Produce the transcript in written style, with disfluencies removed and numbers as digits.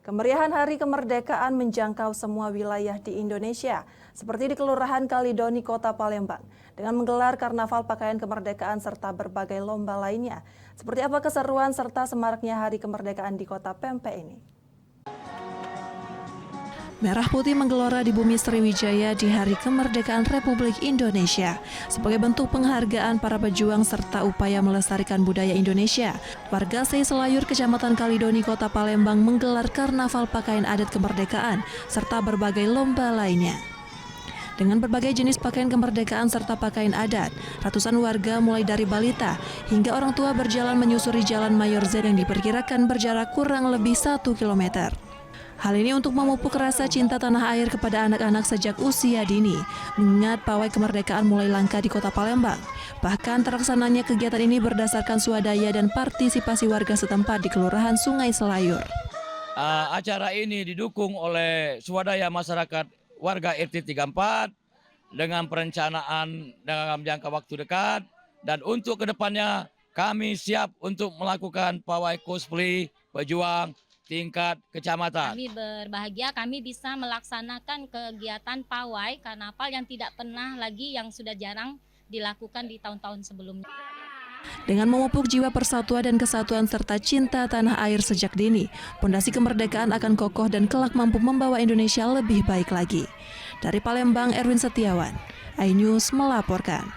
Kemeriahan Hari Kemerdekaan menjangkau semua wilayah di Indonesia, seperti di Kelurahan Kalidoni, Kota Palembang, dengan menggelar karnaval pakaian kemerdekaan serta berbagai lomba lainnya. Seperti apa keseruan serta semaraknya Hari Kemerdekaan di Kota Pempek ini? Merah putih menggelora di bumi Sriwijaya di Hari Kemerdekaan Republik Indonesia. Sebagai bentuk penghargaan para pejuang serta upaya melestarikan budaya Indonesia, warga Selayur, Kecamatan Kalidoni, Kota Palembang menggelar karnaval pakaian adat kemerdekaan serta berbagai lomba lainnya. Dengan berbagai jenis pakaian kemerdekaan serta pakaian adat, ratusan warga mulai dari balita hingga orang tua berjalan menyusuri Jalan Mayor Z yang diperkirakan berjarak kurang lebih 1 kilometer. Hal ini untuk memupuk rasa cinta tanah air kepada anak-anak sejak usia dini, mengingat pawai kemerdekaan mulai langka di Kota Palembang. Bahkan terlaksananya kegiatan ini berdasarkan swadaya dan partisipasi warga setempat di Kelurahan Sungai Selayur. Acara ini didukung oleh swadaya masyarakat warga RT 34 dengan perencanaan dalam jangka waktu dekat, dan untuk kedepannya kami siap untuk melakukan pawai cosplay pejuang tingkat kecamatan. Kami berbahagia kami bisa melaksanakan kegiatan pawai karnaval yang tidak pernah lagi, yang sudah jarang dilakukan di tahun-tahun sebelumnya. Dengan memupuk jiwa persatuan dan kesatuan serta cinta tanah air sejak dini, pondasi kemerdekaan akan kokoh dan kelak mampu membawa Indonesia lebih baik lagi. Dari Palembang, Erwin Setiawan, iNews melaporkan.